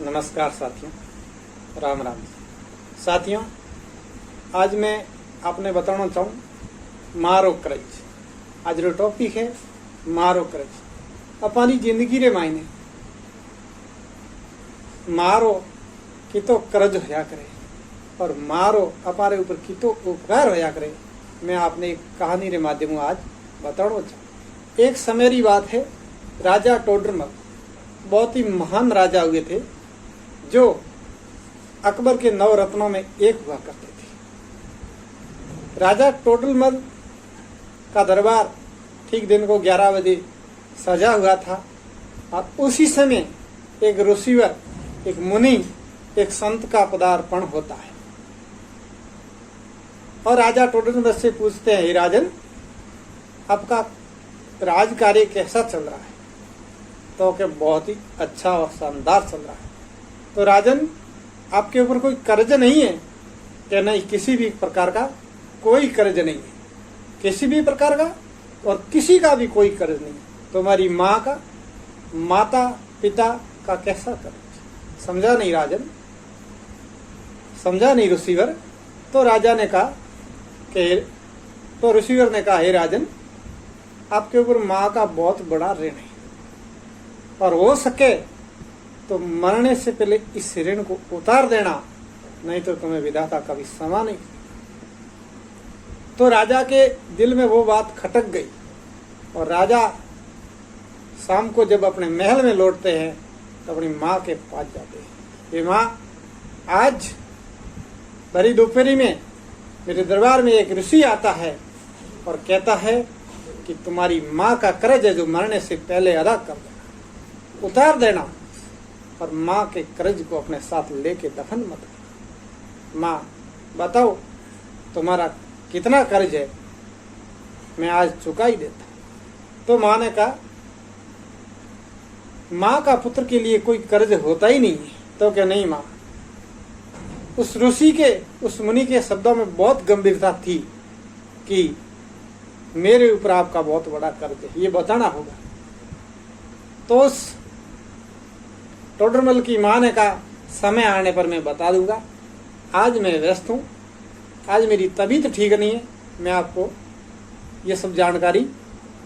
नमस्कार साथियों, राम राम। साथियों, आज मैं आपने बताना चाहूँ मारो करज। आज रो टॉपिक है मारो करज। अपनी जिंदगी रे मायने मारो कितो करज होया करे और मारो अपारे ऊपर कितो उपकार होया करे। मैं आपने एक कहानी रे माध्यम आज बताना चाहूँ। एक समय री बात है, राजा टोडरमल बहुत ही महान राजा हुए थे जो अकबर के 9 रत्नों में एक हुआ करते थे। राजा टोडरमल का दरबार ठीक दिन को 11 बजे सजा हुआ था और उसी समय एक ऋषिवर, एक मुनि, एक संत का पदार्पण होता है और राजा टोडरमल से पूछते हैं, हे राजन, आपका राज कार्य कैसा चल रहा है? तो कि बहुत ही अच्छा और शानदार चल रहा है। तो राजन, आपके ऊपर कोई कर्ज नहीं है? कि नहीं, किसी भी प्रकार का कोई कर्ज नहीं है, किसी भी प्रकार का और किसी का भी कोई कर्ज नहीं है। तुम्हारी माँ का, माता पिता का कैसा कर्ज? समझा नहीं राजन, समझा नहीं ऋषिवर। तो राजा ने कहा कि तो ऋषिवर ने कहा, हे राजन, आपके ऊपर माँ का बहुत बड़ा ऋण है और हो सके तो मरने से पहले इस ऋण को उतार देना, नहीं तो तुम्हें विधाता कभी क्षमा नहीं। तो राजा के दिल में वो बात खटक गई और राजा शाम को जब अपने महल में लौटते हैं तो अपनी माँ के पास जाते हैं। ये माँ, आज भरी दोपहरी में मेरे दरबार में एक ऋषि आता है और कहता है कि तुम्हारी माँ का कर्ज है जो मरने से पहले अदा कर देना, उतार देना और माँ के कर्ज को अपने साथ लेके दफन मत करना। माँ, बताओ तुम्हारा कितना कर्ज है, मैं आज चुका ही देता। तो माँ ने कहा, माँ का पुत्र के लिए कोई कर्ज होता ही नहीं है। तो क्या नहीं माँ, उस ऋषि के, उस मुनि के शब्दों में बहुत गंभीरता थी कि मेरे ऊपर आपका बहुत बड़ा कर्ज है, ये बताना होगा। तो उस टोडरमल की माँ ने कहा, समय आने पर मैं बता दूंगा, आज मैं व्यस्त हूँ, आज मेरी तबीयत ठीक नहीं है, मैं आपको ये सब जानकारी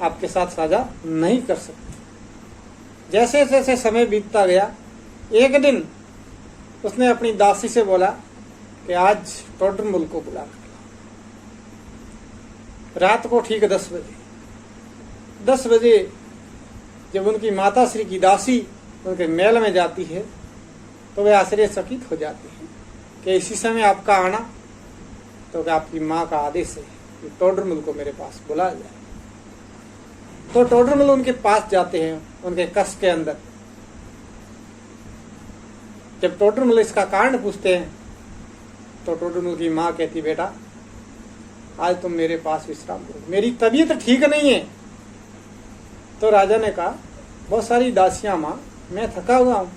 आपके साथ साझा नहीं कर सकती। जैसे जैसे समय बीतता गया, एक दिन उसने अपनी दासी से बोला कि आज टोडरमल को बुला कर लाओ। रात को ठीक 10 बजे जब उनकी माता श्री की दासी उनके महल में जाती है तो वे आश्चर्यचकित हो जाती हैं कि इसी समय आपका आना, तो कि आपकी माँ का आदेश है कि टोडरमल को मेरे पास बुलाया जाए। तो टोडरमल उनके पास जाते हैं, उनके कक्ष के अंदर। जब टोडरमल इसका कारण पूछते हैं तो टोडरमल की माँ कहती, बेटा आज तुम मेरे पास विश्राम करो, मेरी तबीयत ठीक नहीं है। तो राजा ने कहा, बहुत सारी दासियां माँ, मैं थका हुआ हूँ,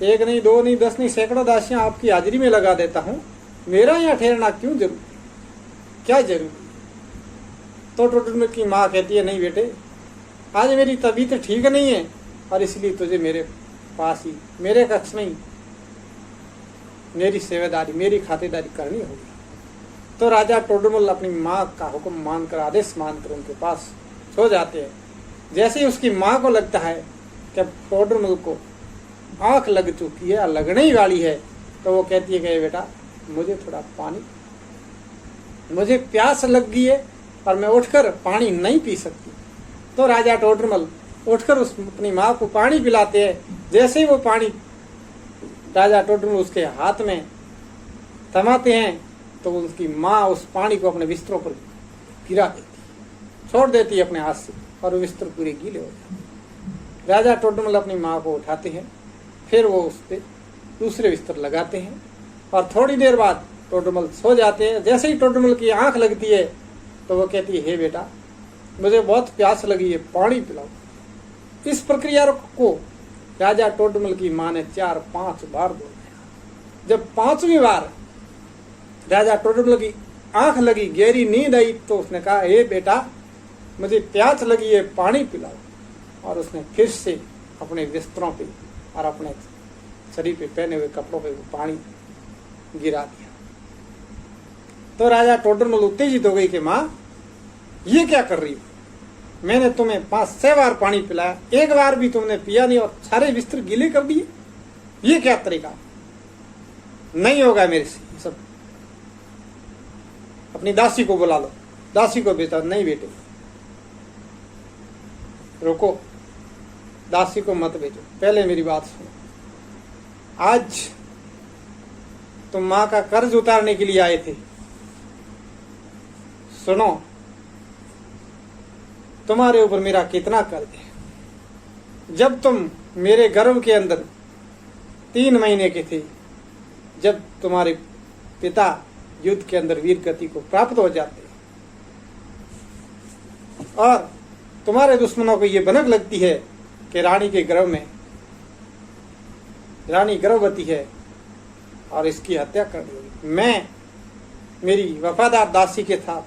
1 नहीं 2 नहीं 10 नहीं सैकड़ों दासियां आपकी हाजिरी में लगा देता हूँ, मेरा यहाँ ठहरना क्यों जरूरी, क्या जरूरी? तो टोडरमल की माँ कहती है, नहीं बेटे, आज मेरी तबीयत ठीक नहीं है और इसलिए तुझे मेरे पास ही, मेरे कक्ष में ही मेरी सेवादारी, मेरी खातिरदारी करनी होगी। तो राजा टोडरमल अपनी माँ का हुक्म मानकर, आदेश मानकर उनके पास सो जाते हैं। जैसे ही उसकी माँ को लगता है कि टोडरमल को आंख लग चुकी है, लगने ही वाली है, तो वो कहती है कि बेटा मुझे थोड़ा पानी, मुझे प्यास लग गई है और मैं उठकर पानी नहीं पी सकती। तो राजा टोडरमल उठकर उस अपनी माँ को पानी पिलाते हैं। जैसे ही वो पानी राजा टोडरमल उसके हाथ में थमाते हैं तो उसकी माँ उस पानी को अपने बिस्तरों पर गिरा देती, छोड़ देती है अपने हाथ से और वो बिस्तर पूरे गीले हो जाते। राजा टोडरमल अपनी माँ को उठाते हैं, फिर वो उस पर दूसरे बिस्तर लगाते हैं और थोड़ी देर बाद टोडरमल सो जाते हैं। जैसे ही टोडरमल की आंख लगती है तो वो कहती है, हे बेटा, मुझे बहुत प्यास लगी है, पानी पिलाओ। इस प्रक्रिया को राजा टोडरमल की माँ ने 4-5 बार दोहराया। जब 5वीं बार राजा टोडरमल की आंख लगी, गहरी नींद आई, तो उसने कहा, हे बेटा, मुझे प्यास लगी है, पानी पिलाओ। और उसने फिर से अपने बिस्तरों पे और अपने शरीर पे पहने हुए कपड़ों पे वो पानी गिरा दिया। तो राजा टोडरमल उत्तेजित हो गई कि माँ ये क्या कर रही हो, मैंने तुम्हें 5-6 बार पानी पिलाया, एक बार भी तुमने पिया नहीं और सारे बिस्तर गीले कर दिए, ये क्या तरीका, नहीं होगा मेरे से सब। अपनी दासी को बुला लो। दासी को भेजा, नहीं बेटे रुको, दासी को मत भेजो, पहले मेरी बात सुनो। आज तुम माँ का कर्ज उतारने के लिए आए थे, सुनो तुम्हारे ऊपर मेरा कितना कर्ज है। जब तुम मेरे गर्भ के अंदर 3 महीने के थे, जब तुम्हारे पिता युद्ध के अंदर वीर गति को प्राप्त हो जाते और तुम्हारे दुश्मनों को ये भनक लगती है कि रानी के गर्भ में, रानी गर्भवती है और इसकी हत्या कर दी होगी, मैं मेरी वफादार दासी के साथ,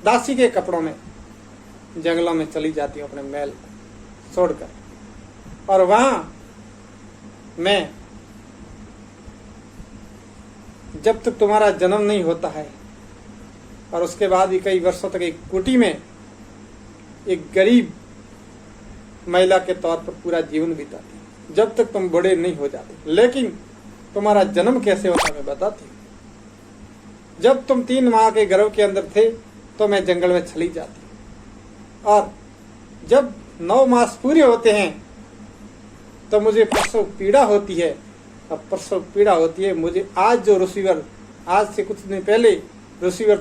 दासी के कपड़ों में जंगलों में चली जाती हूँ अपने महल छोड़कर, और वहां मैं जब तक तुम्हारा जन्म नहीं होता है और उसके बाद भी कई वर्षों तक एक कुटी में एक गरीब महिला के तौर पर पूरा जीवन बिताती हूँ, जब तक तुम बड़े नहीं हो जाते। लेकिन तुम्हारा जन्म कैसे होता मैं बताती हूँ। जब तुम 3 माह के गर्भ के अंदर थे तो मैं जंगल में चली जाती, और जब 9 मास पूरे होते हैं तो मुझे प्रसव पीड़ा होती है। अब प्रसव पीड़ा होती है मुझे, आज जो ऋषिवर, आज से कुछ दिन पहले ऋषिवर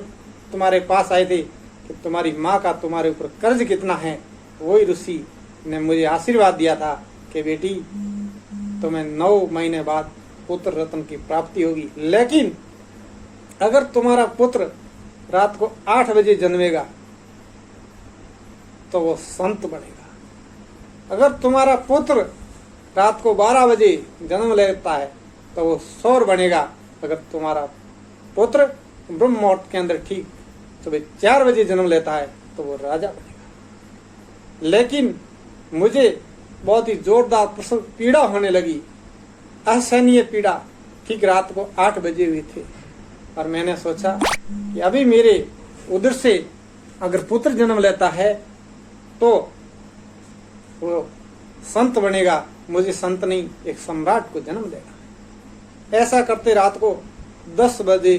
तुम्हारे पास आए थे कि तुम्हारी माँ का तुम्हारे ऊपर कर्ज कितना है, वही ऋषि ने मुझे आशीर्वाद दिया था कि बेटी तुम्हें 9 महीने बाद पुत्र रत्न की प्राप्ति होगी। लेकिन अगर तुम्हारा पुत्र रात को 8 बजे जन्मेगा तो वो संत बनेगा। अगर तुम्हारा पुत्र रात को 12 बजे जन्म लेता है तो वो सौर बनेगा। अगर तुम्हारा पुत्र ब्रह्म मुहूर्त के अंदर ठीक सुबह 4 बजे जन्म लेता है तो वो राजा बनेगा। लेकिन मुझे बहुत ही जोरदार प्रसव पीड़ा होने लगी, असहनीय पीड़ा, ठीक रात को 8 बजे हुए थे, और मैंने सोचा कि अभी मेरे उधर से अगर पुत्र जन्म लेता है तो वो संत बनेगा, मुझे संत नहीं एक सम्राट को जन्म देगा। ऐसा करते रात को 10 बजे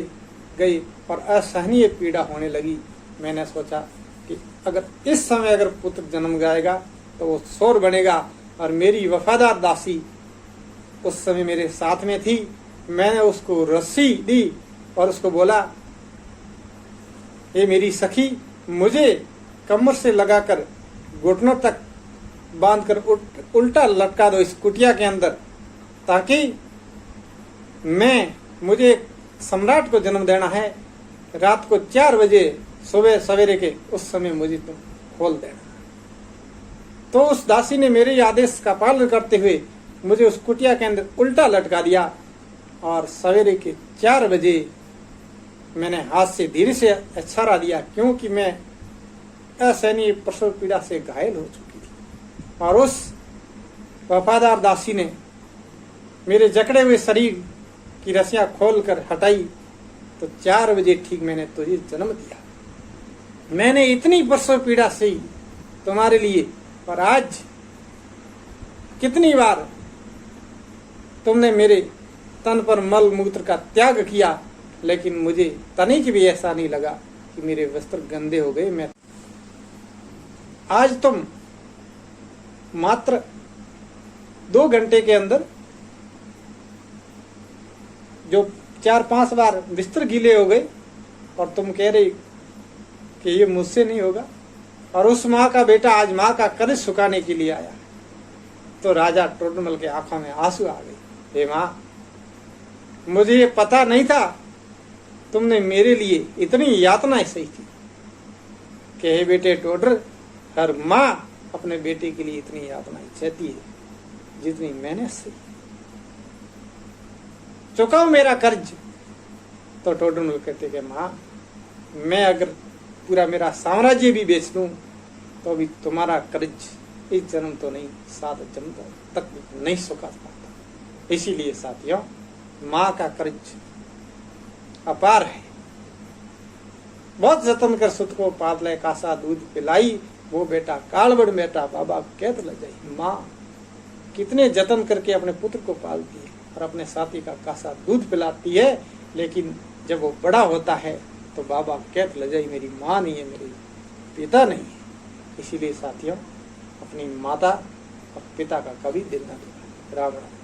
गई और असहनीय पीड़ा होने लगी। मैंने सोचा कि अगर इस समय अगर पुत्र जन्म जाएगा तो वो सौर बनेगा, और मेरी वफादार दासी उस समय मेरे साथ में थी। मैंने उसको रस्सी दी और उसको बोला, ये मेरी सखी, मुझे कमर से लगाकर घुटनों तक बांधकर उल्टा लटका दो इस कुटिया के अंदर, ताकि मुझे एक सम्राट को जन्म देना है। रात को 4 बजे सुबह सवेरे के उस समय मुझे तुम खोल देना। तो उस दासी ने मेरे आदेश का पालन करते हुए मुझे उस कुटिया के अंदर उल्टा लटका दिया, और सवेरे के 4 बजे मैंने हाथ से धीरे से इशारा दिया, क्योंकि मैं असहनीय प्रसव पीड़ा से घायल हो चुकी थी। और उस वफादार दासी ने मेरे जकड़े हुए शरीर की रस्सियां खोलकर हटाई, तो 4 बजे ठीक मैंने तुझे जन्म दिया। मैंने इतनी प्रसव पीड़ा सही तुम्हारे लिए, और आज कितनी बार तुमने मेरे तन पर मल मूत्र का त्याग किया, लेकिन मुझे तनिक भी ऐसा नहीं लगा कि मेरे वस्त्र गंदे हो गए। मैं आज तुम मात्र 2 घंटे के अंदर जो 4-5 बार बिस्तर गीले हो गए, और तुम कह रहे कि ये मुझसे नहीं होगा, और उस माँ का बेटा आज माँ का कर्ज चुकाने के लिए आया। तो राजा टोडरमल के आंखों में आंसू आ गए। हे माँ, मुझे ये पता नहीं था तुमने मेरे लिए इतनी यातनाएं सही थी कि हे बेटे टोडर, हर माँ अपने बेटे के लिए इतनी यातनाएं सहती है जितनी मैंने सही। चुकाओ मेरा कर्ज। तो टोडरमल कहते कि माँ, मैं अगर पूरा मेरा साम्राज्य भी बेच दूं तो भी तुम्हारा कर्ज इस जन्म तो नहीं, 7 जन्म तक नहीं चुका पाता। इसीलिए साथियों, माँ का कर्ज अपार है। बहुत जतन कर सुत को पातले कासा दूध पिलाई, वो बेटा कालबड़ बेटा बाबा कहत लग जाई। माँ कितने जतन करके अपने पुत्र को पालती है और अपने साथी का कासा दूध पिलाती है, लेकिन जब वो बड़ा होता है तो बाबा कहत लग जाई मेरी माँ नहीं है, मेरी पिता नहीं है। इसीलिए साथियों, अपनी माता और पिता का कभी दिल न दुखाएं। राम राम।